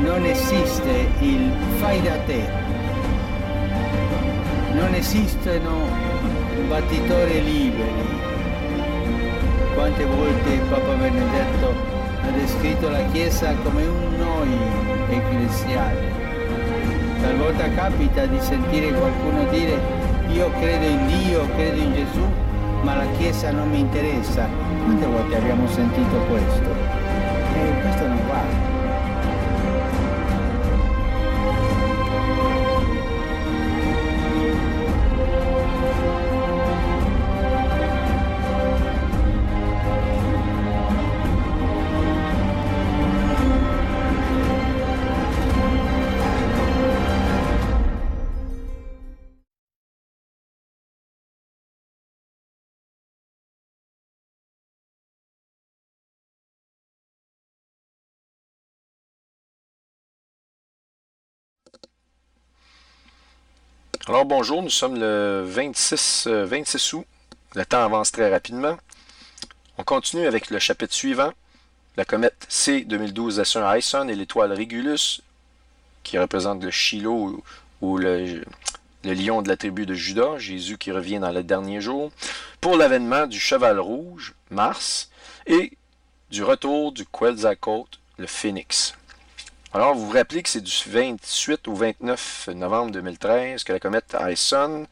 non esiste il fai da te, non esistono battitori liberi. Quante volte Papa Benedetto ha descritto la Chiesa come un noi ecclesiale. Talvolta capita di sentire qualcuno dire io credo in Dio, credo in Gesù, ma la Chiesa non mi interessa. Quante volte abbiamo sentito questo? E questo non va. Alors bonjour, nous sommes le 26 août. Le temps avance très rapidement. On continue avec le chapitre suivant. La comète C 2012 S1 Ison et l'étoile Régulus, qui représente le Shiloh ou le lion de la tribu de Juda, Jésus qui revient dans le dernier jour, pour l'avènement du cheval rouge, Mars, et du retour du Quetzalcoatl, le Phénix. Alors, vous vous rappelez que c'est du 28 au 29 novembre 2013 que la comète Ison,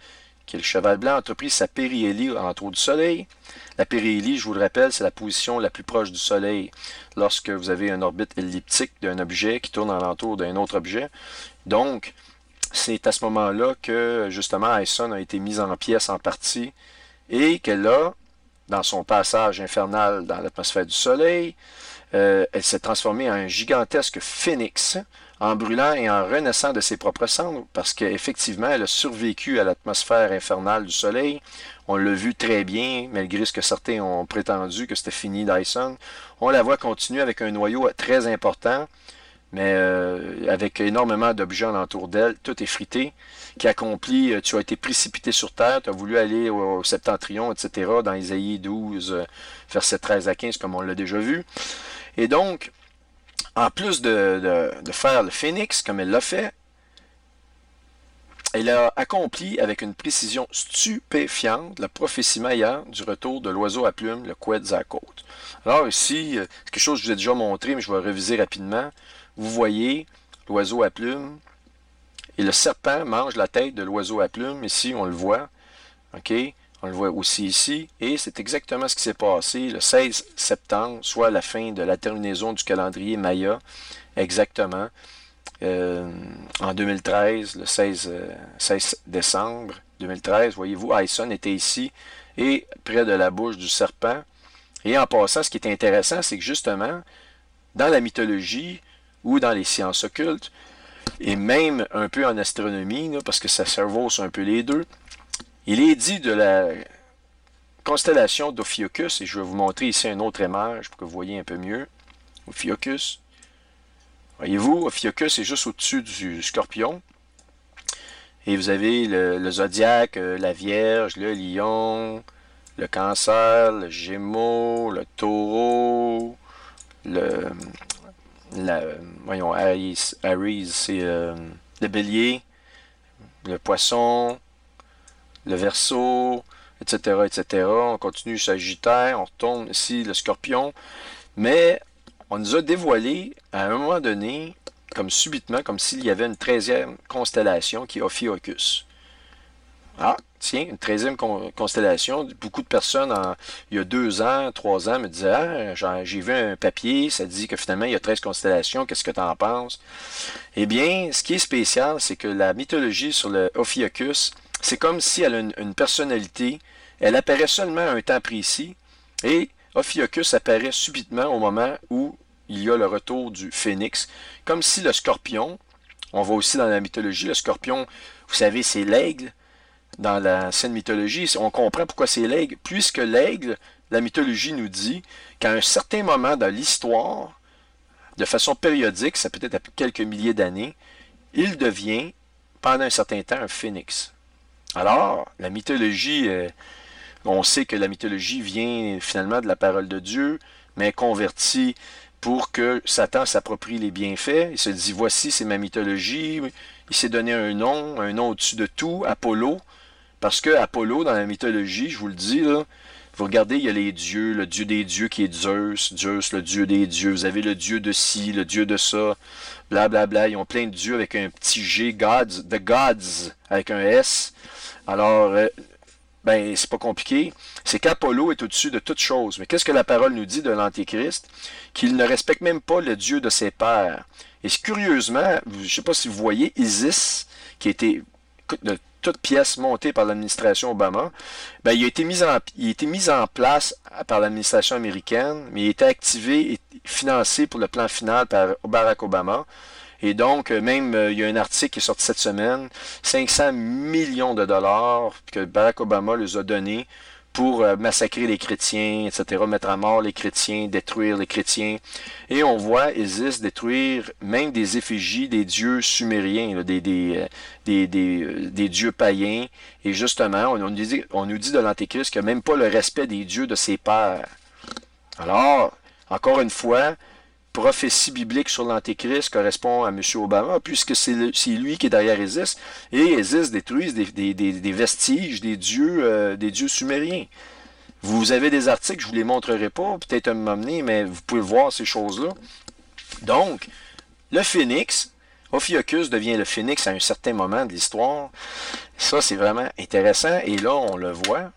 qui est le cheval blanc, a entrepris sa périhélie autour du Soleil. La périhélie, je vous le rappelle, c'est la position la plus proche du Soleil lorsque vous avez une orbite elliptique d'un objet qui tourne alentour d'un autre objet. Donc, c'est à ce moment-là que, justement, Ison a été mise en pièces en partie et qu'elle a, dans son passage infernal dans l'atmosphère du Soleil, elle s'est transformée en un gigantesque phénix, en brûlant et en renaissant de ses propres cendres, parce qu'effectivement, elle a survécu à l'atmosphère infernale du Soleil. On l'a vu très bien, malgré ce que certains ont prétendu que c'était fini Dyson. On la voit continuer avec un noyau très important, mais avec énormément d'objets alentour d'elle, tout effrité, qui accomplit, tu as été précipité sur terre, tu as voulu aller au septentrion, etc., dans Isaïe 12, versets 13 à 15, comme on l'a déjà vu. Et donc, en plus de faire le phénix, comme elle l'a fait, elle a accompli avec une précision stupéfiante la prophétie maillante du retour de l'oiseau à plumes, le Quetzalcoatl. Alors ici, c'est quelque chose que je vous ai déjà montré, mais je vais réviser rapidement. Vous voyez l'oiseau à plumes, et le serpent mange la tête de l'oiseau à plumes. Ici, on le voit. OK? On le voit aussi ici, et c'est exactement ce qui s'est passé le 16 septembre, soit la fin de la terminaison du calendrier Maya, exactement, en 2013, le 16 décembre 2013, voyez-vous, Ison était ici, et près de la bouche du serpent. Et en passant, ce qui est intéressant, c'est que justement, dans la mythologie, ou dans les sciences occultes, et même un peu en astronomie, là, parce que ça servose un peu les deux, il est dit de la constellation d'Ophiuchus, et je vais vous montrer ici une autre image pour que vous voyez un peu mieux. Ophiuchus. Voyez-vous, Ophiuchus est juste au-dessus du Scorpion. Et vous avez le zodiaque, la Vierge, le Lion, le Cancer, le Gémeaux, le Taureau, voyons, Aries, c'est le Bélier, le Poisson, le Verseau, etc., etc. On continue Sagittaire, on retourne ici le Scorpion, mais on nous a dévoilé à un moment donné, comme subitement, comme s'il y avait une 13e constellation qui est Ophiuchus. Ah, tiens, une 13e constellation. Beaucoup de personnes, il y a 2 ans, 3 ans, me disaient ah, j'ai vu un papier, ça dit que finalement il y a 13 constellations, qu'est-ce que tu en penses? Eh bien, ce qui est spécial, c'est que la mythologie sur le Ophiuchus, c'est comme si elle a une personnalité, elle apparaît seulement à un temps précis, et Ophiuchus apparaît subitement au moment où il y a le retour du phénix, comme si le scorpion, on voit aussi dans la mythologie, le scorpion, vous savez, c'est l'aigle, dans l'ancienne mythologie, on comprend pourquoi c'est l'aigle, puisque l'aigle, la mythologie nous dit qu'à un certain moment dans l'histoire, de façon périodique, ça peut être à quelques milliers d'années, il devient, pendant un certain temps, un phénix. Alors, la mythologie, on sait que la mythologie vient finalement de la parole de Dieu, mais convertie pour que Satan s'approprie les bienfaits. Il se dit, voici, c'est ma mythologie. Il s'est donné un nom au-dessus de tout, Apollo. Parce que Apollo, dans la mythologie, je vous le dis, là, vous regardez, il y a les dieux, le dieu des dieux qui est Zeus, Zeus, le dieu des dieux. Vous avez le dieu de ci, le dieu de ça, blablabla. Bla, bla. Ils ont plein de dieux avec un petit G, gods, the gods, avec un S. Alors, ben, c'est pas compliqué. C'est qu'Apollo est au-dessus de toute chose. Mais qu'est-ce que la parole nous dit de l'Antéchrist? Qu'il ne respecte même pas le Dieu de ses pères. Et curieusement, je ne sais pas si vous voyez, Isis, qui a été de toute pièce montée par l'administration Obama, ben, il a été mis en place par l'administration américaine, mais il a été activé et financé pour le plan final par Barack Obama. Et donc, même, il y a un article qui est sorti cette semaine, 500 millions de dollars que Barack Obama les a donnés pour massacrer les chrétiens, etc., mettre à mort les chrétiens, détruire les chrétiens. Et on voit Isis détruire même des effigies des dieux sumériens, là, des dieux païens. Et justement, on nous dit de l'Antéchrist qu'il n'y a même pas le respect des dieux de ses pères. Alors, encore une fois, prophétie biblique sur l'Antéchrist correspond à M. Obama, puisque c'est lui qui est derrière Isis, et Isis détruit des vestiges des dieux sumériens. Vous avez des articles, je ne vous les montrerai pas, peut-être à m'amener, mais vous pouvez voir ces choses-là. Donc, le phénix, Ophiuchus devient le phénix à un certain moment de l'histoire. Ça, c'est vraiment intéressant, et là, on le voit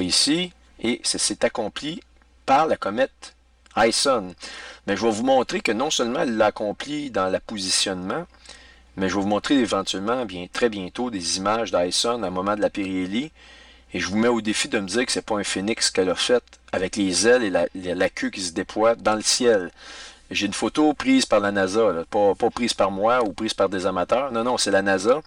ici, et ça s'est accompli par la comète Ison. Mais je vais vous montrer que non seulement elle l'a accompli dans l'appositionnement, mais je vais vous montrer éventuellement, très bientôt, des images d'Ison à un moment de la périhélie. Et je vous mets au défi de me dire que c'est pas un phénix qu'elle a fait avec les ailes et la queue qui se déploie dans le ciel. J'ai une photo prise par la NASA, là, pas prise par moi ou prise par des amateurs. Non, c'est la NASA.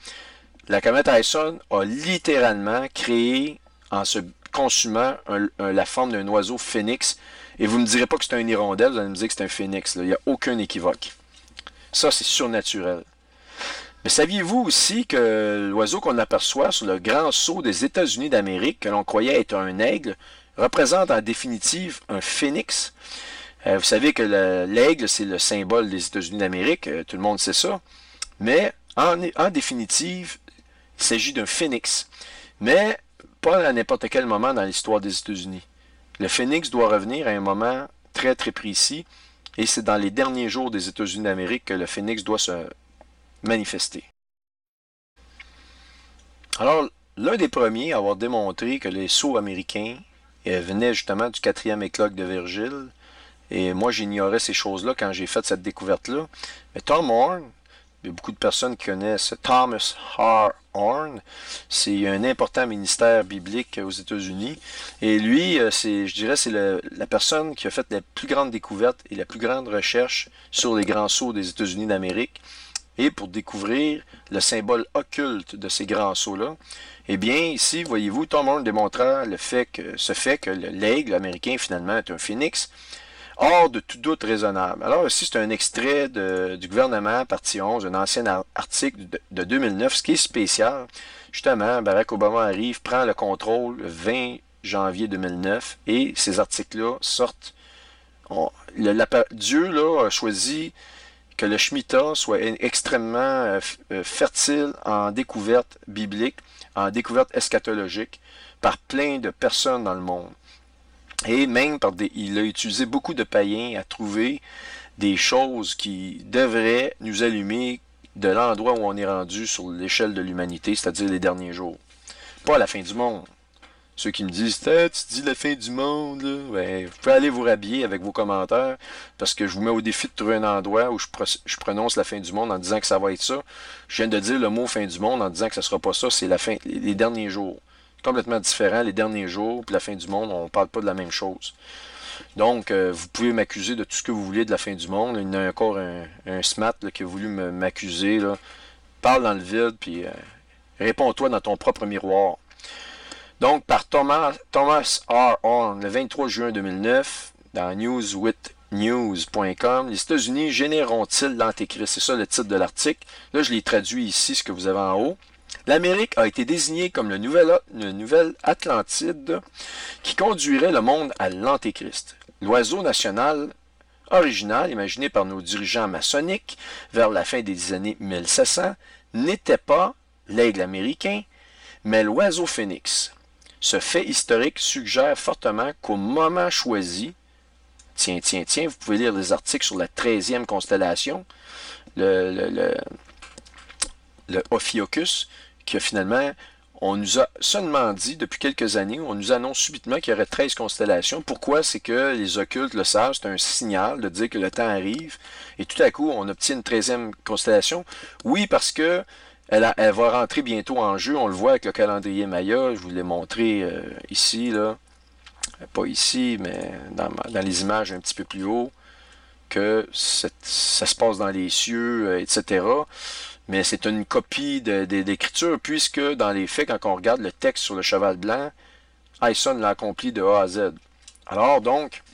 La comète Ison a littéralement créé, en se consumant, la forme d'un oiseau phénix. Et vous ne me direz pas que c'est un hirondelle, vous allez me dire que c'est un phénix. Là. Il n'y a aucun équivoque. Ça, c'est surnaturel. Mais saviez-vous aussi que l'oiseau qu'on aperçoit sur le grand sceau des États-Unis d'Amérique, que l'on croyait être un aigle, représente en définitive un phénix? Vous savez que l'aigle, c'est le symbole des États-Unis d'Amérique, tout le monde sait ça. Mais en définitive, il s'agit d'un phénix. Mais pas à n'importe quel moment dans l'histoire des États-Unis. Le phénix doit revenir à un moment très très précis, et c'est dans les derniers jours des États-Unis d'Amérique que le phénix doit se manifester. Alors, l'un des premiers à avoir démontré que les sceaux américains venaient justement du 4e éclogue de Virgile, et moi j'ignorais ces choses-là quand j'ai fait cette découverte-là, mais Tom Horn, il y a beaucoup de personnes qui connaissent Thomas R. Horn. C'est un important ministère biblique aux États-Unis. Et lui, je dirais, c'est la personne qui a fait la plus grande découverte et la plus grande recherche sur les grands sceaux des États-Unis d'Amérique. Et pour découvrir le symbole occulte de ces grands sceaux-là, eh bien, ici, voyez-vous, Tom Horn démontra ce fait que l'aigle américain, finalement, est un phénix, hors de tout doute raisonnable. Alors ici, c'est un extrait du gouvernement, partie 11, un ancien article de 2009, ce qui est spécial. Justement, Barack Obama arrive, prend le contrôle le 20 janvier 2009, et ces articles-là sortent. Dieu là, a choisi que le Shemitah soit extrêmement fertile en découverte biblique, en découverte eschatologique, par plein de personnes dans le monde. Et même il a utilisé beaucoup de païens à trouver des choses qui devraient nous allumer de l'endroit où on est rendu sur l'échelle de l'humanité, c'est-à-dire les derniers jours. Pas la fin du monde. Ceux qui me disent tu dis la fin du monde, là. Ben, vous pouvez aller vous rhabiller avec vos commentaires, parce que je vous mets au défi de trouver un endroit où je prononce la fin du monde en disant que ça va être ça. Je viens de dire le mot fin du monde en disant que ça ne sera pas ça, c'est les derniers jours. Complètement différent, les derniers jours, puis la fin du monde, on ne parle pas de la même chose. Donc, vous pouvez m'accuser de tout ce que vous voulez de la fin du monde. Il y en a encore un SMAT là, qui a voulu m'accuser. Parle dans le vide, puis réponds-toi dans ton propre miroir. Donc, par Thomas R. Horn, le 23 juin 2009, dans newswithnews.com, les États-Unis généreront-ils l'Antéchrist? C'est ça le titre de l'article. Là, je l'ai traduit ici, ce que vous avez en haut. L'Amérique a été désignée comme le nouvel Atlantide qui conduirait le monde à l'Antéchrist. L'oiseau national original imaginé par nos dirigeants maçonniques vers la fin des années 1700 n'était pas l'aigle américain, mais l'oiseau phénix. Ce fait historique suggère fortement qu'au moment choisi, tiens, vous pouvez lire les articles sur la 13e constellation, le Ophiuchus, qui a finalement, on nous a seulement dit depuis quelques années, on nous annonce subitement qu'il y aurait 13 constellations. Pourquoi? C'est que les occultes le savent, c'est un signal de dire que le temps arrive, et tout à coup, on obtient une 13e constellation. Oui, parce que elle va rentrer bientôt en jeu, on le voit avec le calendrier Maya, je vous l'ai montré ici, là, pas ici, mais dans les images un petit peu plus haut, que ça se passe dans les cieux, etc., mais c'est une copie d'écriture, puisque dans les faits, quand on regarde le texte sur le cheval blanc, Hyson l'a accompli de A à Z. Alors donc,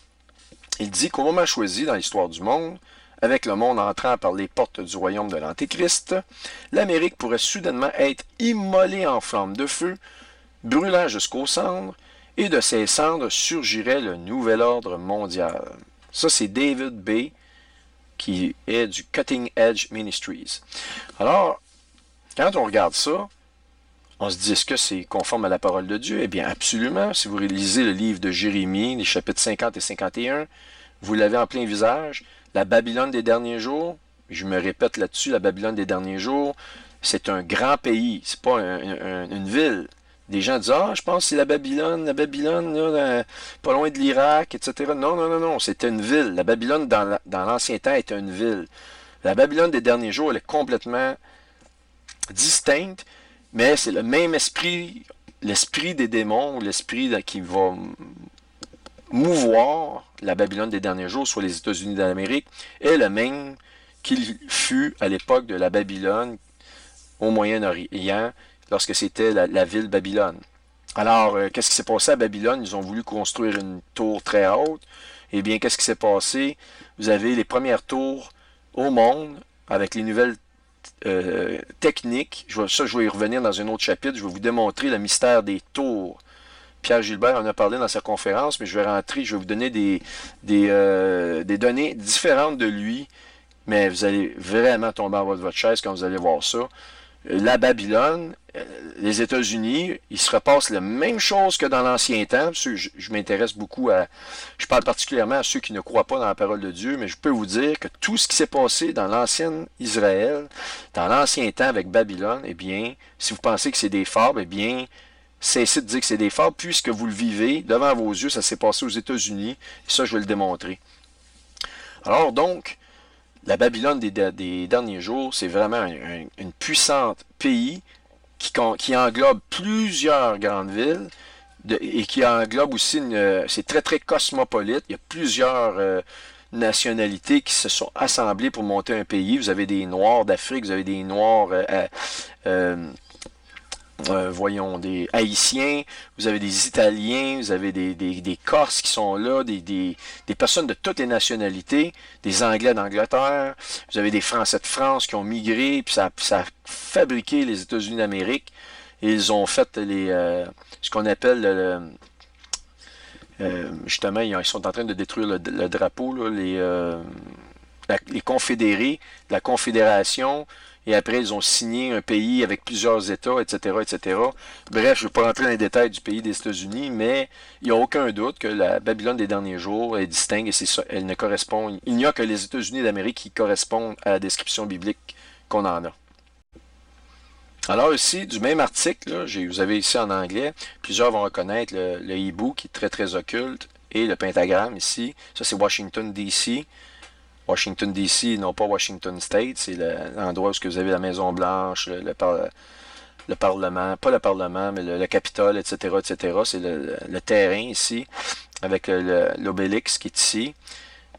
il dit qu'au moment choisi dans l'histoire du monde, avec le monde entrant par les portes du royaume de l'Antéchrist, l'Amérique pourrait soudainement être immolée en flammes de feu, brûlant jusqu'aux cendres, et de ces cendres surgirait le nouvel ordre mondial. Ça, c'est David B., qui est du Cutting Edge Ministries. Alors, quand on regarde ça, on se dit, est-ce que c'est conforme à la parole de Dieu? Eh bien, absolument. Si vous lisez le livre de Jérémie, les chapitres 50 et 51, vous l'avez en plein visage. La Babylone des derniers jours, je me répète là-dessus, la Babylone des derniers jours, c'est un grand pays, c'est pas une ville. Des gens disent, ah, je pense que c'est la Babylone, là, pas loin de l'Irak, etc. Non, c'était une ville. La Babylone, dans l'ancien temps, était une ville. La Babylone des derniers jours, elle est complètement distincte, mais c'est le même esprit, l'esprit des démons, l'esprit qui va mouvoir la Babylone des derniers jours, soit les États-Unis d'Amérique, est le même qu'il fut à l'époque de la Babylone au Moyen-Orient, lorsque c'était la ville Babylone. Alors, qu'est-ce qui s'est passé à Babylone? Ils ont voulu construire une tour très haute. Eh bien, qu'est-ce qui s'est passé? Vous avez les premières tours au monde, avec les nouvelles techniques. Je vais y revenir dans un autre chapitre. Je vais vous démontrer le mystère des tours. Pierre Gilbert en a parlé dans sa conférence, mais je vais vous donner des données différentes de lui, mais vous allez vraiment tomber en bas de votre chaise quand vous allez voir ça. La Babylone, les États-Unis, il se repasse la même chose que dans l'ancien temps. Je m'intéresse beaucoup je parle particulièrement à ceux qui ne croient pas dans la parole de Dieu, mais je peux vous dire que tout ce qui s'est passé dans l'ancienne Israël, dans l'ancien temps avec Babylone, eh bien, si vous pensez que c'est des fables, eh bien, cessez de dire que c'est des fables, puisque vous le vivez devant vos yeux, ça s'est passé aux États-Unis, et ça, je vais le démontrer. Alors donc, la Babylone des derniers jours, c'est vraiment une puissante pays qui englobe plusieurs grandes villes et qui englobe aussi, c'est très très cosmopolite. Il y a plusieurs nationalités qui se sont assemblées pour monter un pays. Vous avez des Noirs d'Afrique, vous avez des Noirs voyons, des Haïtiens, vous avez des Italiens, vous avez des Corses qui sont là, des personnes de toutes les nationalités, des Anglais d'Angleterre, vous avez des Français de France qui ont migré, puis ça a fabriqué les États-Unis d'Amérique, et ils ont fait ce qu'on appelle justement, ils sont en train de détruire le drapeau, là, les confédérés, la Confédération, et après, ils ont signé un pays avec plusieurs États, etc., etc. Bref, je ne vais pas rentrer dans les détails du pays des États-Unis, mais il n'y a aucun doute que la Babylone des derniers jours est distincte et c'est ça, elle ne correspond. Il n'y a que les États-Unis d'Amérique qui correspondent à la description biblique qu'on en a. Alors ici, du même article, là, vous avez ici en anglais, plusieurs vont reconnaître le hibou qui est très très occulte et le pentagramme ici. Ça, c'est Washington, D.C. Washington, D.C., non pas Washington State, c'est l'endroit où vous avez la Maison-Blanche, le Parlement, pas le Parlement, mais le Capitole, etc., etc. C'est le terrain ici, avec l'Obélix qui est ici.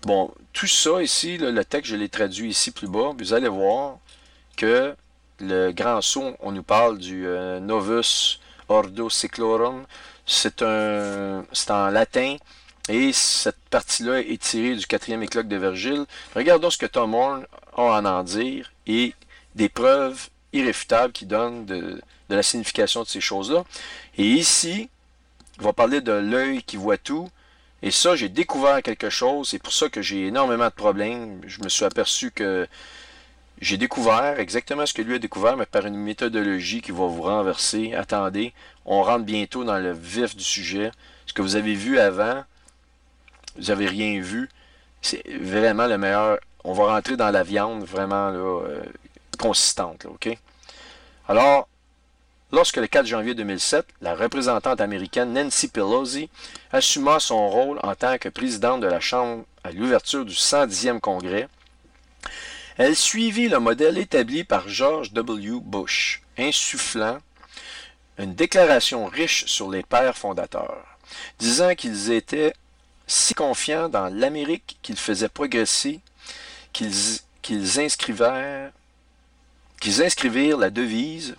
Bon, tout ça ici, le texte, je l'ai traduit ici plus bas, vous allez voir que le grand sceau, on nous parle du Novus Ordo Seclorum, c'est en latin. Et cette partie-là est tirée du 4e éclogue de Virgile. Regardons ce que Tom Horn a à en dire et des preuves irréfutables qui donnent de la signification de ces choses-là. Et ici, il va parler de l'œil qui voit tout. Et ça, j'ai découvert quelque chose. C'est pour ça que j'ai énormément de problèmes. Je me suis aperçu que j'ai découvert exactement ce que lui a découvert, mais par une méthodologie qui va vous renverser. Attendez, on rentre bientôt dans le vif du sujet. Ce que vous avez vu avant, vous n'avez rien vu. C'est vraiment le meilleur. On va rentrer dans la viande vraiment là, consistante. Là, OK? Alors, lorsque le 4 janvier 2007, la représentante américaine Nancy Pelosi assuma son rôle en tant que présidente de la Chambre à l'ouverture du 110e Congrès, elle suivit le modèle établi par George W. Bush, insufflant une déclaration riche sur les pères fondateurs, disant qu'ils étaient si confiants dans l'Amérique qu'ils faisaient progresser, qu'ils inscrivirent la devise,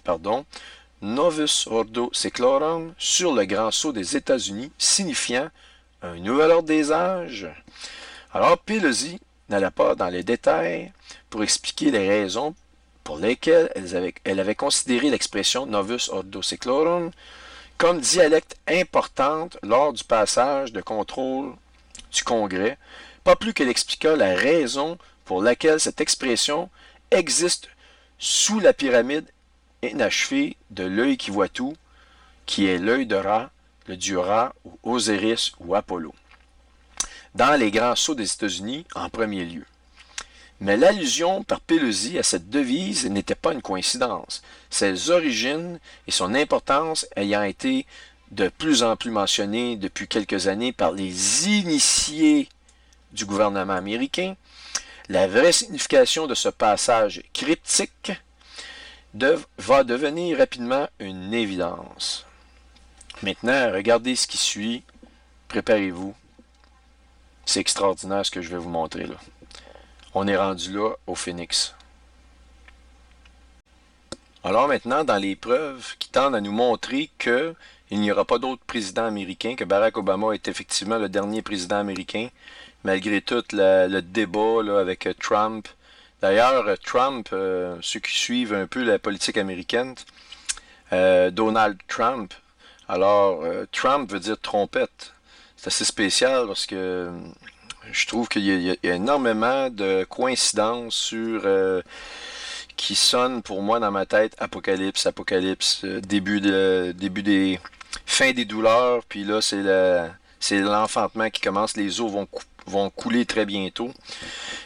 Novus Ordo Seclorum sur le grand sceau des États-Unis, signifiant un nouvel ordre des âges. Alors Pelosi n'alla pas dans les détails pour expliquer les raisons pour lesquelles elle avait considéré l'expression Novus Ordo Seclorum comme dialecte importante lors du passage de contrôle du Congrès, pas plus qu'elle expliqua la raison pour laquelle cette expression existe sous la pyramide inachevée de l'œil qui voit tout, qui est l'œil de Ra, le dieu Ra, ou Osiris ou Apollo, dans les grands sceaux des États-Unis en premier lieu. Mais l'allusion par Pelosi à cette devise n'était pas une coïncidence, ses origines et son importance ayant été de plus en plus mentionnées depuis quelques années par les initiés du gouvernement américain. La vraie signification de ce passage cryptique va devenir rapidement une évidence. Maintenant, regardez ce qui suit. Préparez-vous. C'est extraordinaire ce que je vais vous montrer là. On est rendu là au Phoenix. Alors maintenant, dans les preuves qui tendent à nous montrer qu'il n'y aura pas d'autre président américain, que Barack Obama est effectivement le dernier président américain, malgré tout le débat là, avec Trump. D'ailleurs, Trump, ceux qui suivent un peu la politique américaine, Donald Trump, alors Trump veut dire trompette. C'est assez spécial parce que je trouve qu'il y a énormément de coïncidences qui sonnent pour moi dans ma tête apocalypse, début des fin des douleurs, puis là c'est l'enfantement qui commence, les os vont couler très bientôt.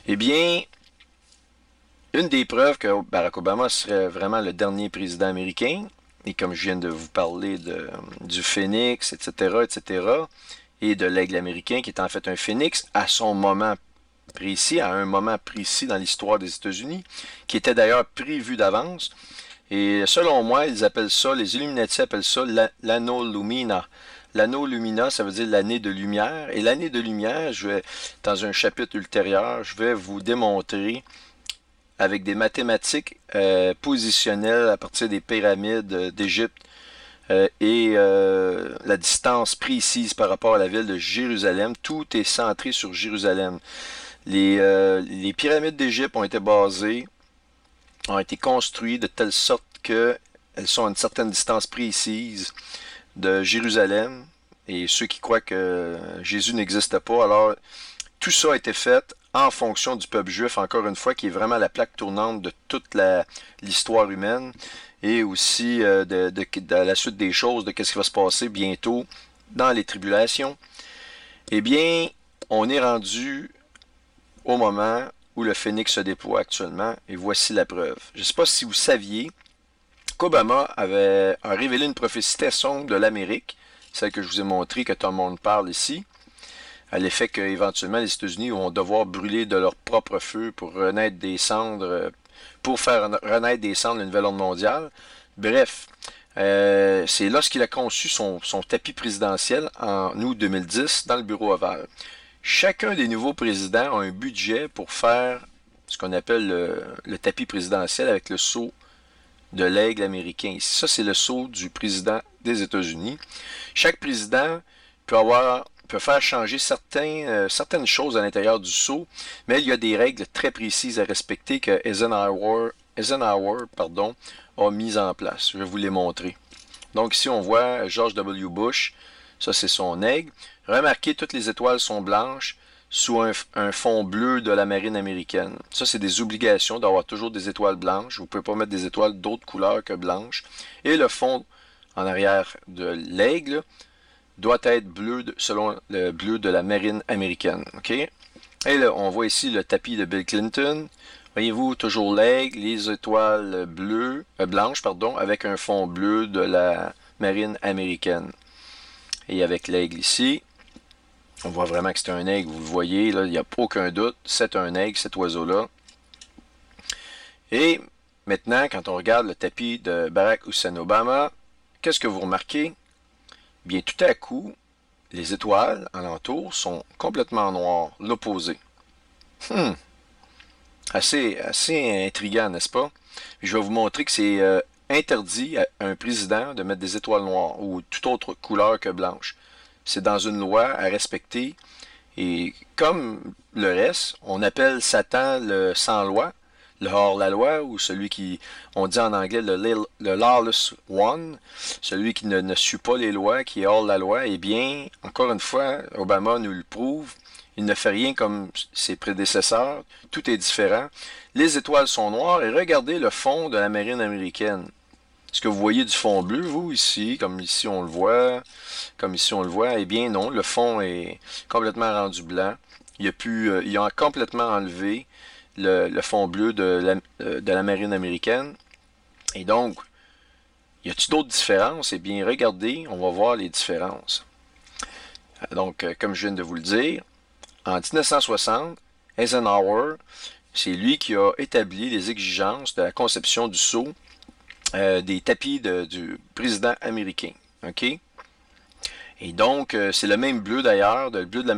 Eh bien, une des preuves que Barack Obama serait vraiment le dernier président américain, et comme je viens de vous parler du phénix, etc., et de l'aigle américain, qui est en fait un phénix à son moment précis, à un moment précis dans l'histoire des États-Unis, qui était d'ailleurs prévu d'avance. Et selon moi, les Illuminati appellent ça l'anno lumina. L'anno lumina, ça veut dire l'année de lumière. Et l'année de lumière, dans un chapitre ultérieur, je vais vous démontrer avec des mathématiques positionnelles à partir des pyramides d'Égypte, et la distance précise par rapport à la ville de Jérusalem. Tout est centré sur Jérusalem. Les pyramides d'Égypte ont été construites de telle sorte qu'elles sont à une certaine distance précise de Jérusalem. Et ceux qui croient que Jésus n'existe pas, alors tout ça a été fait en fonction du peuple juif, encore une fois, qui est vraiment la plaque tournante de toute l'histoire humaine, et aussi de la suite des choses, de ce qui va se passer bientôt dans les tribulations. Eh bien, on est rendu au moment où le phénix se déploie actuellement, et voici la preuve. Je ne sais pas si vous saviez qu'Obama a révélé une prophétie très sombre de l'Amérique, celle que je vous ai montrée, que tout le monde parle ici, à l'effet qu'éventuellement les États-Unis vont devoir brûler de leur propre feu pour renaître des cendres, pour faire renaître des cendres le nouvel ordre mondial. Bref, c'est lorsqu'il a conçu son tapis présidentiel en août 2010 dans le bureau ovale. Chacun des nouveaux présidents a un budget pour faire ce qu'on appelle le tapis présidentiel avec le sceau de l'aigle américain. Ça, c'est le sceau du président des États-Unis. Chaque président peut faire changer certaines choses à l'intérieur du sceau, mais il y a des règles très précises à respecter que Eisenhower a mis en place. Je vais vous les montrer. Donc ici, on voit George W. Bush. Ça, c'est son aigle. Remarquez, toutes les étoiles sont blanches sous un fond bleu de la marine américaine. Ça, c'est des obligations d'avoir toujours des étoiles blanches. Vous ne pouvez pas mettre des étoiles d'autres couleurs que blanches. Et le fond en arrière de l'aigle doit être bleu selon le bleu de la marine américaine. Okay? Et là, on voit ici le tapis de Bill Clinton. Voyez-vous, toujours l'aigle, les étoiles blanches, avec un fond bleu de la marine américaine. Et avec l'aigle ici, on voit vraiment que c'est un aigle, vous le voyez, là, il n'y a aucun doute, c'est un aigle, cet oiseau-là. Et maintenant, quand on regarde le tapis de Barack Hussein Obama, qu'est-ce que vous remarquez? Bien, tout à coup, les étoiles alentour sont complètement noires, l'opposé. Assez intriguant, n'est-ce pas? Je vais vous montrer que c'est interdit à un président de mettre des étoiles noires ou toute autre couleur que blanche. C'est dans une loi à respecter. Et comme le reste, on appelle Satan le sans-loi, le hors-la-loi, ou celui qui, on dit en anglais le lawless one, celui qui ne suit pas les lois, qui est hors-la-loi. Eh bien, encore une fois, Obama nous le prouve. Il ne fait rien comme ses prédécesseurs. Tout est différent. Les étoiles sont noires et regardez le fond de la marine américaine. Est-ce que vous voyez du fond bleu, vous, ici, comme ici on le voit, comme ici on le voit? Eh bien non, le fond est complètement rendu blanc. Il a complètement enlevé le fond bleu de la marine américaine. Et donc, y a-t-il d'autres différences? Eh bien, regardez, on va voir les différences. Donc, comme je viens de vous le dire, en 1960, Eisenhower, c'est lui qui a établi les exigences de la conception du sceau des tapis du président américain. OK? Et donc, c'est le même bleu d'ailleurs, le bleu de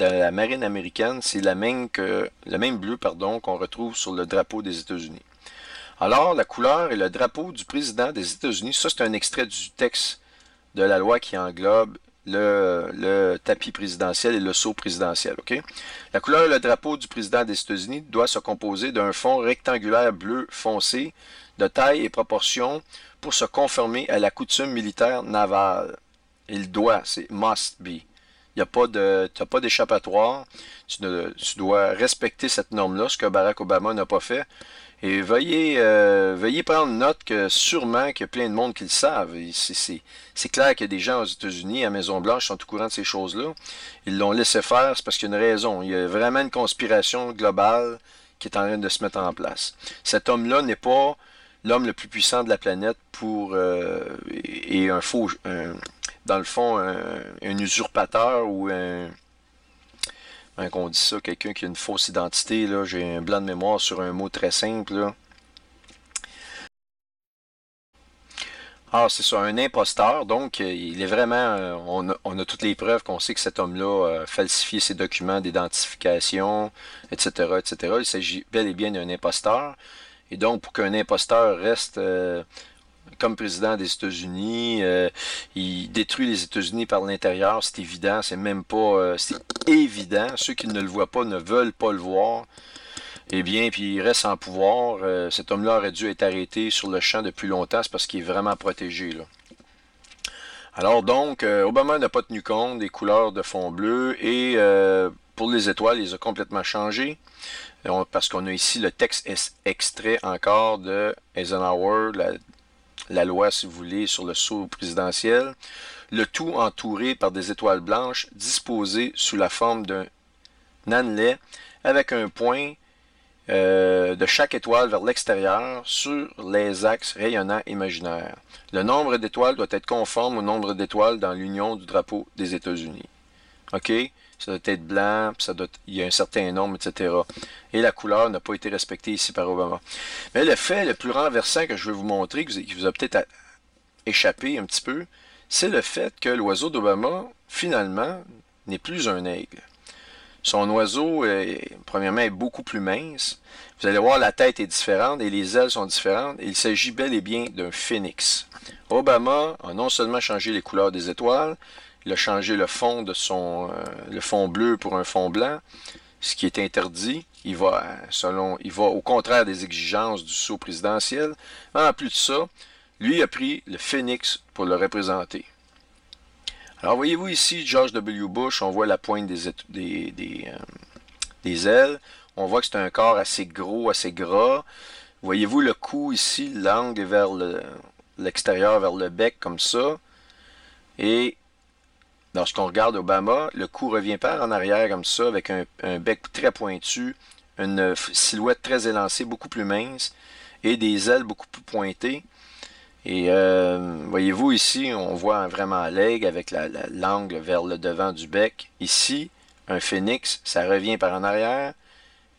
la marine américaine, c'est le même bleu qu'on retrouve sur le drapeau des États-Unis. Alors, la couleur et le drapeau du président des États-Unis, ça c'est un extrait du texte de la loi qui englobe le tapis présidentiel et le sceau présidentiel. Okay? La couleur et le drapeau du président des États-Unis doit se composer d'un fond rectangulaire bleu foncé de taille et proportion pour se conformer à la coutume militaire navale. Il doit, c'est must be. Tu n'as pas d'échappatoire. Tu dois respecter cette norme-là, ce que Barack Obama n'a pas fait. Et veuillez prendre note que sûrement qu'il y a plein de monde qui le savent. C'est clair qu'il y a des gens aux États-Unis, à Maison-Blanche, qui sont au courant de ces choses-là. Ils l'ont laissé faire, c'est parce qu'il y a une raison. Il y a vraiment une conspiration globale qui est en train de se mettre en place. Cet homme-là n'est pas l'homme le plus puissant de la planète dans le fond, un usurpateur ou qu'on dit ça, quelqu'un qui a une fausse identité, là, j'ai un blanc de mémoire sur un mot très simple, là. Ah, c'est ça, un imposteur, donc il est vraiment, on a toutes les preuves qu'on sait que cet homme-là a falsifié ses documents d'identification, etc., etc. Il s'agit bel et bien d'un imposteur. Et donc, pour qu'un imposteur reste comme président des États-Unis, il détruit les États-Unis par l'intérieur, c'est évident, c'est même pas, c'est évident. Ceux qui ne le voient pas ne veulent pas le voir. Eh bien, puis il reste en pouvoir. Cet homme-là aurait dû être arrêté sur le champ depuis longtemps, c'est parce qu'il est vraiment protégé, là. Alors donc, Obama n'a pas tenu compte des couleurs de fond bleu et pour les étoiles, il les a complètement changées. Parce qu'on a ici le texte extrait encore de Eisenhower, la loi, si vous voulez, sur le sceau présidentiel. Le tout entouré par des étoiles blanches disposées sous la forme d'un annelé avec un point de chaque étoile vers l'extérieur sur les axes rayonnants imaginaires. Le nombre d'étoiles doit être conforme au nombre d'étoiles dans l'union du drapeau des États-Unis. OK? Ça doit être blanc, il y a un certain nombre, etc. Et la couleur n'a pas été respectée ici par Obama. Mais le fait le plus renversant que je veux vous montrer, qui vous a peut-être échappé un petit peu, c'est le fait que l'oiseau d'Obama, finalement, n'est plus un aigle. Son oiseau, premièrement, est beaucoup plus mince. Vous allez voir, la tête est différente et les ailes sont différentes. Il s'agit bel et bien d'un phénix. Obama a non seulement changé les couleurs des étoiles, il a changé le fond le fond bleu pour un fond blanc, ce qui est interdit. Il va au contraire des exigences du sceau présidentiel. En plus de ça, lui a pris le phénix pour le représenter. Alors, voyez-vous ici, George W. Bush, on voit la pointe des ailes. On voit que c'est un corps assez gros, assez gras. Voyez-vous le cou ici, l'angle vers l'extérieur, vers le bec, comme ça. Et lorsqu'on regarde Obama, le cou revient par en arrière, comme ça, avec un bec très pointu, une silhouette très élancée, beaucoup plus mince, et des ailes beaucoup plus pointées. Et voyez-vous ici, on voit vraiment l'aigle avec l'angle vers le devant du bec. Ici, un phénix, ça revient par en arrière.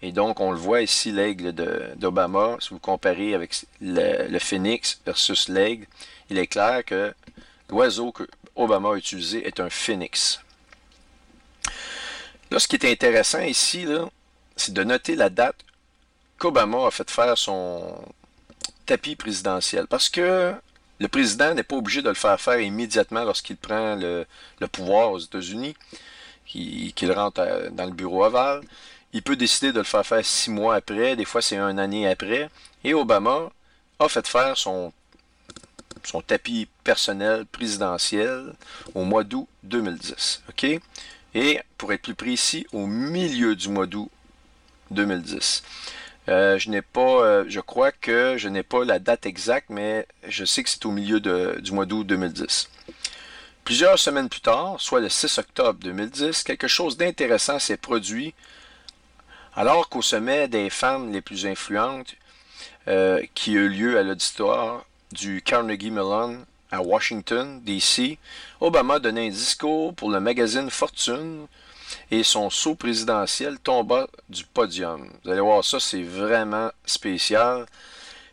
Et donc, on le voit ici, l'aigle d'Obama. Si vous comparez avec le phénix versus l'aigle, il est clair que l'oiseau que Obama a utilisé est un phénix. Là, ce qui est intéressant ici, c'est de noter la date qu'Obama a fait faire son tapis présidentiel. Parce que le président n'est pas obligé de le faire immédiatement lorsqu'il prend le pouvoir aux États-Unis, qu'il rentre dans le bureau ovale. Il peut décider de le faire 6 mois après, des fois c'est une année après. Et Obama a fait faire son tapis personnel présidentiel au mois d'août 2010. OK? Et pour être plus précis, au milieu du mois d'août 2010. Je crois que je n'ai pas la date exacte, mais je sais que c'est au milieu du mois d'août 2010. Plusieurs semaines plus tard, soit le 6 octobre 2010, quelque chose d'intéressant s'est produit alors qu'au sommet des femmes les plus influentes qui eut lieu à l'auditoire du Carnegie Mellon à Washington, D.C., Obama donnait un discours pour le magazine Fortune et son sceau présidentiel tomba du podium. Vous allez voir ça, c'est vraiment spécial.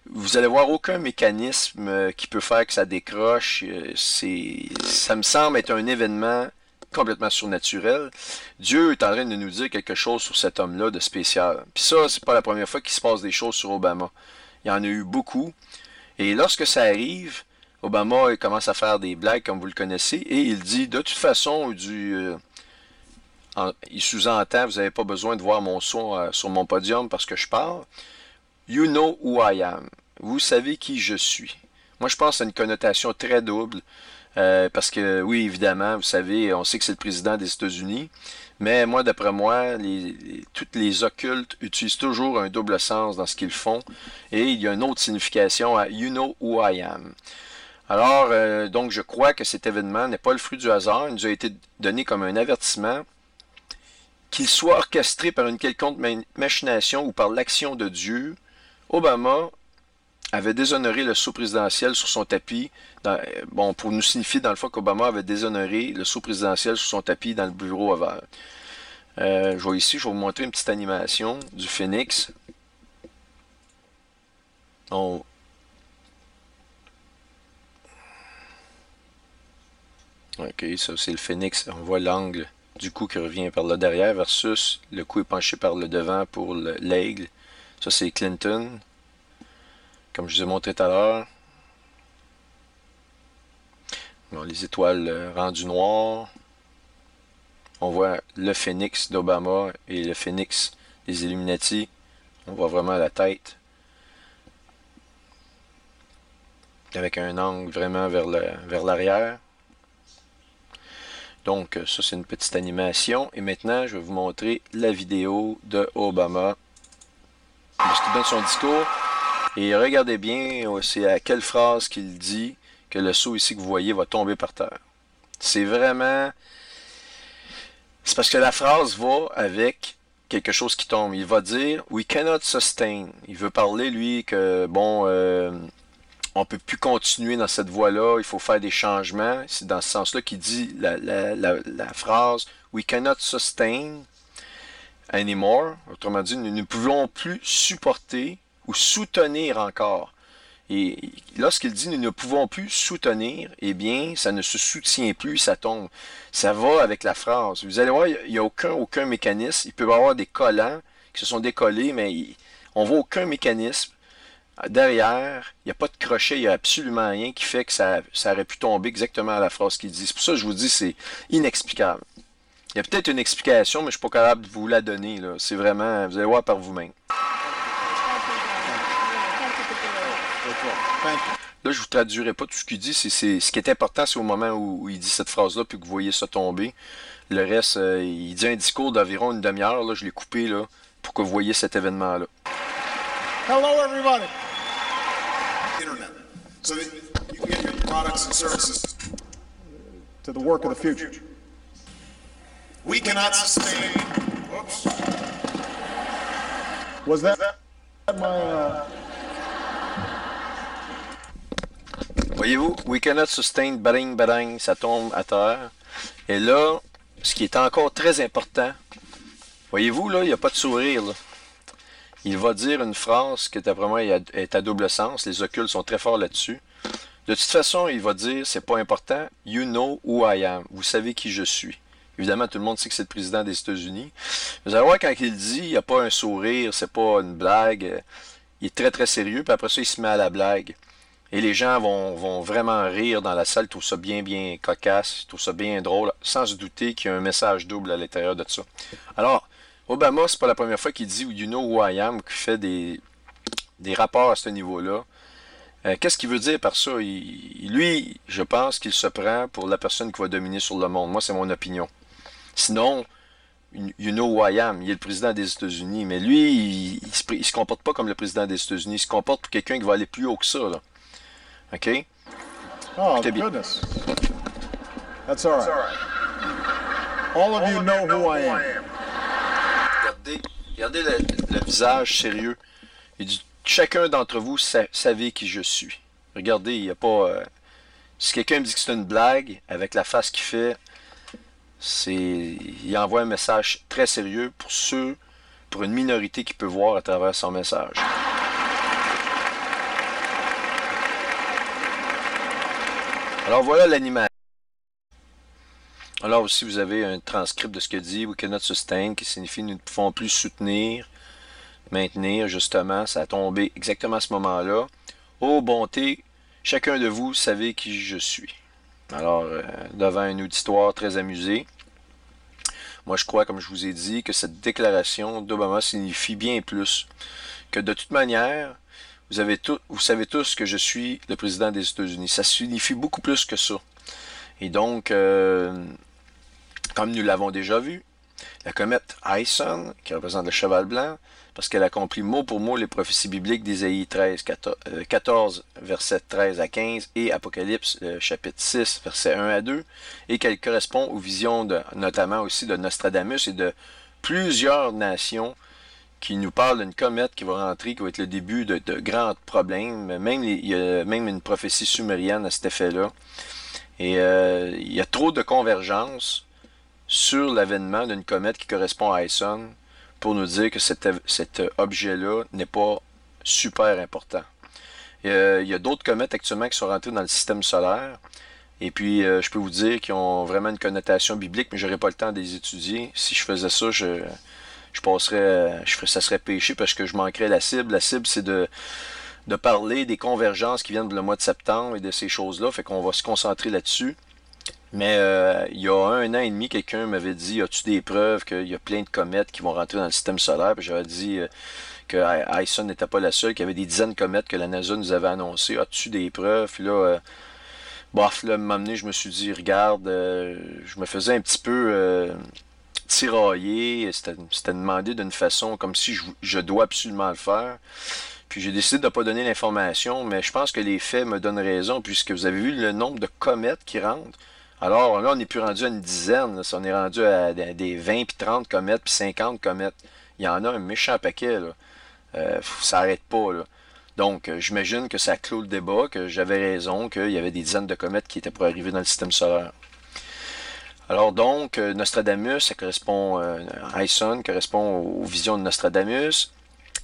Vous allez voir aucun mécanisme qui peut faire que ça décroche. Ça me semble être un événement complètement surnaturel. Dieu est en train de nous dire quelque chose sur cet homme-là de spécial. Puis ça, c'est pas la première fois qu'il se passe des choses sur Obama. Il y en a eu beaucoup. Et lorsque ça arrive, Obama commence à faire des blagues, comme vous le connaissez, et il dit, de toute façon, il sous-entend, vous n'avez pas besoin de voir mon son sur mon podium parce que je parle. You know who I am. Vous savez qui je suis. Moi, je pense que c'est une connotation très double. Parce que, oui, évidemment, vous savez, on sait que c'est le président des États-Unis. Mais moi, d'après moi, toutes les occultes utilisent toujours un double sens dans ce qu'ils font. Et il y a une autre signification à You know who I am. Alors, donc, je crois que cet événement n'est pas le fruit du hasard. Il nous a été donné comme un avertissement. Qu'il soit orchestré par une quelconque machination ou par l'action de Dieu, Obama avait déshonoré le sceau présidentiel sur son tapis. Pour nous signifier dans le fond qu'Obama avait déshonoré le sceau présidentiel sur son tapis dans le bureau ovale. Je vais vous montrer une petite animation du phénix. Ok, ça c'est le phénix. On voit l'angle du cou qui revient par le derrière versus le cou est penché par le devant pour l'aigle. Ça c'est Clinton. Comme je vous ai montré tout à l'heure. Bon, les étoiles rendues noires. On voit le phénix d'Obama et le phénix des Illuminati. On voit vraiment la tête. Avec un angle vraiment vers l'arrière. Donc, ça, c'est une petite animation. Et maintenant, je vais vous montrer la vidéo de Obama. Lorsqu'il donne son discours. Et regardez bien, c'est à quelle phrase qu'il dit que le seau ici que vous voyez va tomber par terre. C'est vraiment... C'est parce que la phrase va avec quelque chose qui tombe. Il va dire « We cannot sustain ». Il veut parler, lui, que, on ne peut plus continuer dans cette voie-là, il faut faire des changements. C'est dans ce sens-là qu'il dit la phrase « We cannot sustain anymore ». Autrement dit, nous ne pouvons plus supporter ou soutenir encore. Et lorsqu'il dit « nous ne pouvons plus soutenir », eh bien, ça ne se soutient plus, ça tombe. Ça va avec la phrase. Vous allez voir, il n'y a aucun mécanisme. Il peut y avoir des collants qui se sont décollés, mais on ne voit aucun mécanisme. Derrière, il n'y a pas de crochet, il n'y a absolument rien qui fait que ça aurait pu tomber exactement à la phrase qu'il dit. C'est pour ça que je vous dis c'est inexplicable. Il y a peut-être une explication, mais je ne suis pas capable de vous la donner. C'est vraiment, vous allez voir par vous-même. là, je vous traduirai pas tout ce qu'il dit. Ce qui est important, c'est au moment où il dit cette phrase-là, puis que vous voyez ça tomber. Le reste, il dit un discours d'environ une demi-heure. Là, je l'ai coupé là, pour que vous voyez cet événement-là. Hello, everybody. Internet. So that you can get your products and services to the work of the future. We cannot sustain. Whoops. Was that my? Voyez-vous, we cannot sustain, bading, bading, ça tombe à terre. Et là, ce qui est encore très important, voyez-vous, là, il n'y a pas de sourire, là. Il va dire une phrase qui, d'après moi, est à double sens. Les occultes sont très forts là-dessus. De toute façon, il va dire, c'est pas important, you know who I am. Vous savez qui je suis. Évidemment, tout le monde sait que c'est le président des États-Unis. Vous allez voir, quand il dit, il n'y a pas un sourire, c'est pas une blague. Il est très, très sérieux, puis après ça, il se met à la blague. Et les gens vont vraiment rire dans la salle, ils trouvent ça bien, bien cocasse, ils trouvent ça bien drôle, sans se douter qu'il y a un message double à l'intérieur de ça. Alors, Obama, c'est pas la première fois qu'il dit You know who I am, qu'il fait des rapports à ce niveau-là. Qu'est-ce qu'il veut dire par ça? Lui, je pense qu'il se prend pour la personne qui va dominer sur le monde. Moi, c'est mon opinion. Sinon, you know who I am, il est le président des États-Unis, mais lui, il se comporte pas comme le président des États-Unis, il se comporte pour quelqu'un qui va aller plus haut que ça, là. OK? Oh, goodness. That's all right. All of you know who I am. Regardez le visage sérieux. Il dit, chacun d'entre vous savez qui je suis. Regardez, il n'y a pas... si quelqu'un me dit que c'est une blague, avec la face qu'il fait, il envoie un message très sérieux pour une minorité qui peut voir à travers son message. Alors voilà l'animation. Alors aussi, vous avez un transcript de ce que dit We cannot sustain, qui signifie nous ne pouvons plus soutenir, maintenir, justement. Ça a tombé exactement à ce moment-là. Ô bonté, chacun de vous savez qui je suis. Alors, devant un auditoire très amusé, moi je crois, comme je vous ai dit, que cette déclaration d'Obama signifie bien plus. Que de toute manière, vous savez tous que je suis le président des États-Unis. Ça signifie beaucoup plus que ça. Et donc, comme nous l'avons déjà vu, la comète Ison, qui représente le cheval blanc, parce qu'elle accomplit mot pour mot les prophéties bibliques d'Ésaïe 14, versets 13 à 15, et Apocalypse, chapitre 6, versets 1 à 2, et qu'elle correspond aux visions, notamment aussi de Nostradamus et de plusieurs nations qui nous parlent d'une comète qui va rentrer, qui va être le début de grands problèmes. Il y a même une prophétie sumérienne à cet effet-là. Et il y a trop de convergence sur l'avènement d'une comète qui correspond à Ison pour nous dire que cet objet-là n'est pas super important. Il y a d'autres comètes actuellement qui sont rentrées dans le système solaire. Et puis, je peux vous dire qu'ils ont vraiment une connotation biblique, mais je n'aurais pas le temps de les étudier. Si je faisais ça, ça serait péché parce que je manquerais la cible. La cible, c'est de parler des convergences qui viennent le mois de septembre et de ces choses-là. Fait qu'on va se concentrer là-dessus. Mais il y a 1 an et demi, quelqu'un m'avait dit, as-tu des preuves qu'il y a plein de comètes qui vont rentrer dans le système solaire? Puis j'avais dit que Ison n'était pas la seule, qu'il y avait des dizaines de comètes que la NASA nous avait annoncées. As-tu des preuves? Puis là, bof, là, m'amener, je me suis dit, regarde, je me faisais un petit peu tirailler. C'était demandé d'une façon comme si je dois absolument le faire. Puis j'ai décidé de ne pas donner l'information, mais je pense que les faits me donnent raison, puisque vous avez vu le nombre de comètes qui rentrent. Alors là, on n'est plus rendu à une dizaine, là. On est rendu à des 20 puis 30 comètes, puis 50 comètes. Il y en a un méchant paquet, là. Ça n'arrête pas, là. Donc, j'imagine que ça clôt le débat, que j'avais raison, qu'il y avait des dizaines de comètes qui étaient pour arriver dans le système solaire. Alors donc, Nostradamus, ça correspond, Ison correspond aux visions de Nostradamus,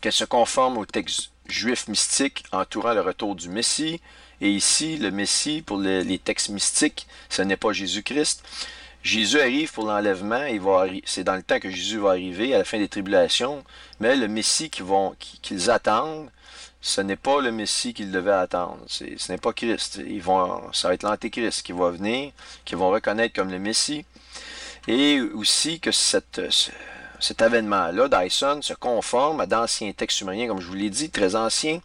qu'elle se conforme au texte juif mystique entourant le retour du Messie. Et ici, le Messie, pour les textes mystiques, ce n'est pas Jésus-Christ. Jésus arrive pour l'enlèvement, c'est dans le temps que Jésus va arriver, à la fin des tribulations, mais le Messie qu'ils attendent, ce n'est pas le Messie qu'ils devaient attendre. Ce n'est pas Christ. Ça va être l'Antéchrist qui va venir, qu'ils vont reconnaître comme le Messie. Et aussi que cet avènement-là d'Ison se conforme à d'anciens textes sumériens, comme je vous l'ai dit, très anciens,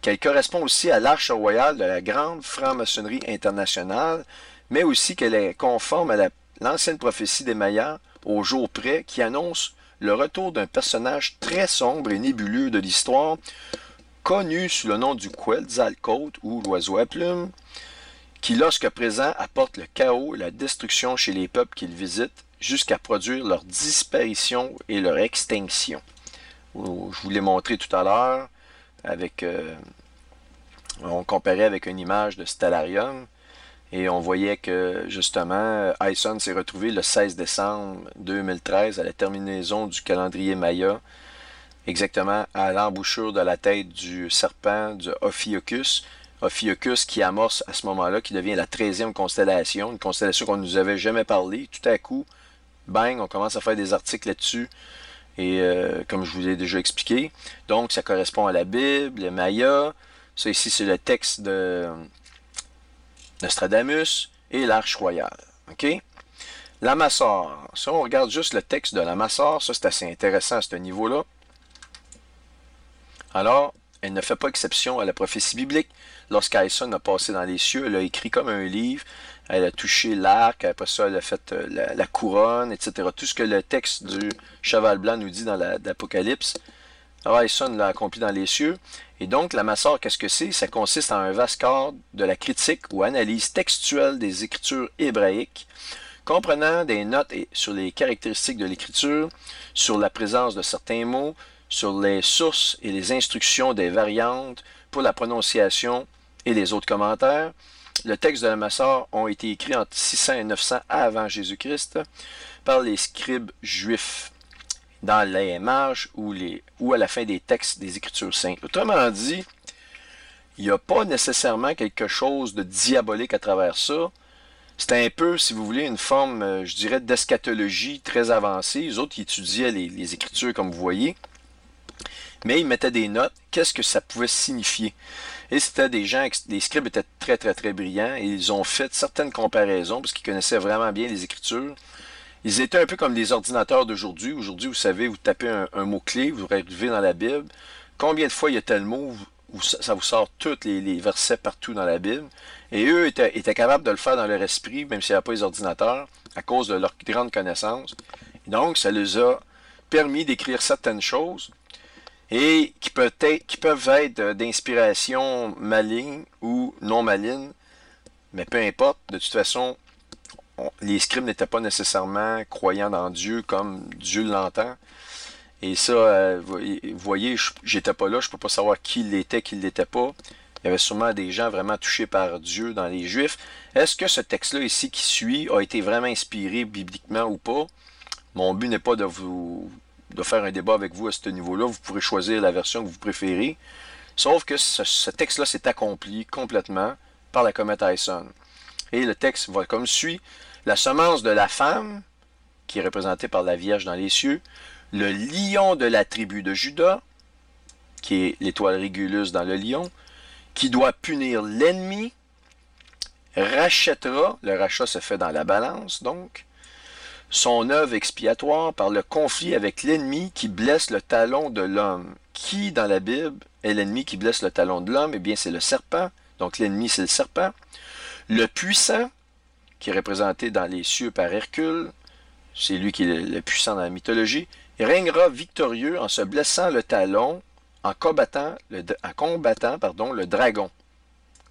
qu'elle correspond aussi à l'arche royale de la grande franc-maçonnerie internationale, mais aussi qu'elle est conforme à l'ancienne prophétie des Mayas au jour près qui annonce le retour d'un personnage très sombre et nébuleux de l'histoire, connu sous le nom du Quetzalcoatl ou l'oiseau à plumes, qui lorsque présent apporte le chaos et la destruction chez les peuples qu'il visite jusqu'à produire leur disparition et leur extinction. Je vous l'ai montré tout à l'heure, on comparait avec une image de Stellarium, et on voyait que, justement, Hyson s'est retrouvé le 16 décembre 2013 à la terminaison du calendrier Maya, exactement à l'embouchure de la tête du serpent, du Ophiuchus. Ophiuchus qui amorce à ce moment-là, qui devient la 13e constellation, une constellation qu'on ne nous avait jamais parlé. Tout à coup, bang, on commence à faire des articles là-dessus. Et comme je vous l'ai déjà expliqué, donc ça correspond à la Bible, les Mayas. Ça ici, c'est le texte de Nostradamus et l'Arche royale. OK? L'Amassor. Si on regarde juste le texte de l'Amassor, ça c'est assez intéressant à ce niveau-là. Alors, elle ne fait pas exception à la prophétie biblique. Lorsqu'Hyson a passé dans les cieux, elle a écrit comme un livre. Elle a touché l'arc, après ça, elle a fait la couronne, etc. Tout ce que le texte du cheval blanc nous dit dans l'Apocalypse, Hyson l'a accompli dans les cieux. Et donc, la Massor, qu'est-ce que c'est? Ça consiste en un vaste cadre de la critique ou analyse textuelle des écritures hébraïques, comprenant des notes sur les caractéristiques de l'écriture, sur la présence de certains mots, sur les sources et les instructions des variantes pour la prononciation et les autres commentaires. Le texte de la Massor ont été écrits entre 600 et 900 avant Jésus-Christ par les scribes juifs dans les marges ou à la fin des textes des Écritures saintes. Autrement dit, il n'y a pas nécessairement quelque chose de diabolique à travers ça. C'est un peu, si vous voulez, une forme, je dirais, d'eschatologie très avancée. Les autres, ils étudiaient les Écritures, comme vous voyez. Mais ils mettaient des notes. Qu'est-ce que ça pouvait signifier? Et c'était des gens, les scribes étaient très, très, très brillants. Et ils ont fait certaines comparaisons parce qu'ils connaissaient vraiment bien les Écritures. Ils étaient un peu comme les ordinateurs d'aujourd'hui. Aujourd'hui, vous savez, vous tapez un mot-clé, vous arrivez dans la Bible. Combien de fois il y a tel mot où ça vous sort tous les versets partout dans la Bible? Et eux étaient capables de le faire dans leur esprit, même s'il n'y avait pas les ordinateurs, à cause de leur grande connaissance. Et donc, ça les a permis d'écrire certaines choses et qui peuvent être d'inspiration maligne ou non maligne. Mais peu importe, de toute façon, les scribes n'étaient pas nécessairement croyants dans Dieu comme Dieu l'entend. Et ça, vous voyez, j'étais pas là, je ne peux pas savoir qui l'était, qui ne l'était pas. Il y avait sûrement des gens vraiment touchés par Dieu dans les Juifs. Est-ce que ce texte-là ici qui suit a été vraiment inspiré bibliquement ou pas? Mon but n'est pas de faire un débat avec vous à ce niveau-là. Vous pourrez choisir la version que vous préférez. Sauf que ce texte-là s'est accompli complètement par la comète Hyson. Et le texte va comme suit. La semence de la femme, qui est représentée par la Vierge dans les cieux, le lion de la tribu de Juda, qui est l'étoile Régulus dans le lion, qui doit punir l'ennemi, rachètera, le rachat se fait dans la balance donc, son œuvre expiatoire par le conflit avec l'ennemi qui blesse le talon de l'homme. Qui dans la Bible est l'ennemi qui blesse le talon de l'homme? Eh bien c'est le serpent, donc l'ennemi c'est le serpent. Le puissant, qui est représenté dans les cieux par Hercule, c'est lui qui est le puissant dans la mythologie, il régnera victorieux en se blessant le talon, en combattant le dragon.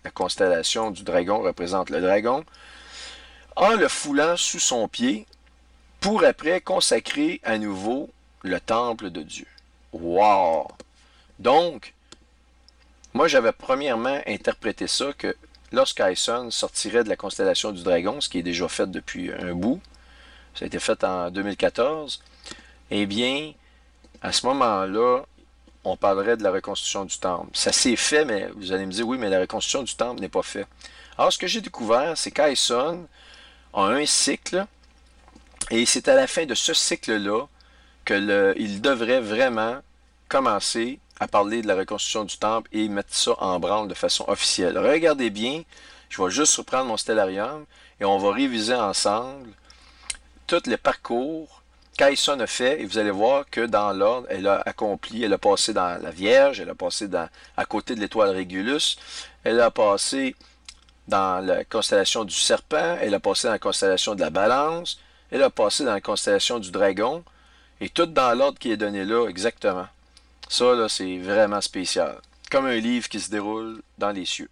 La constellation du dragon représente le dragon, en le foulant sous son pied, pour après consacrer à nouveau le temple de Dieu. Wow! Donc, moi j'avais premièrement interprété ça que lorsqu'Hyson sortirait de la constellation du dragon, ce qui est déjà fait depuis un bout, ça a été fait en 2014, eh bien, à ce moment-là, on parlerait de la reconstruction du temple. Ça s'est fait, mais vous allez me dire, oui, mais la reconstruction du temple n'est pas faite. Alors, ce que j'ai découvert, c'est qu'Hyson a un cycle, et c'est à la fin de ce cycle-là qu'il devrait vraiment commencer à parler de la reconstruction du temple et mettre ça en branle de façon officielle. Regardez bien, je vais juste reprendre mon stellarium et on va réviser ensemble tous les parcours qu'Aïson a fait, et vous allez voir que dans l'ordre, elle a accompli, elle a passé dans la Vierge, elle a passé à côté de l'étoile Régulus, elle a passé dans la constellation du Serpent, elle a passé dans la constellation de la Balance, elle a passé dans la constellation du Dragon, et tout dans l'ordre qui est donné là, exactement. Ça, là, c'est vraiment spécial. Comme un livre qui se déroule dans les cieux.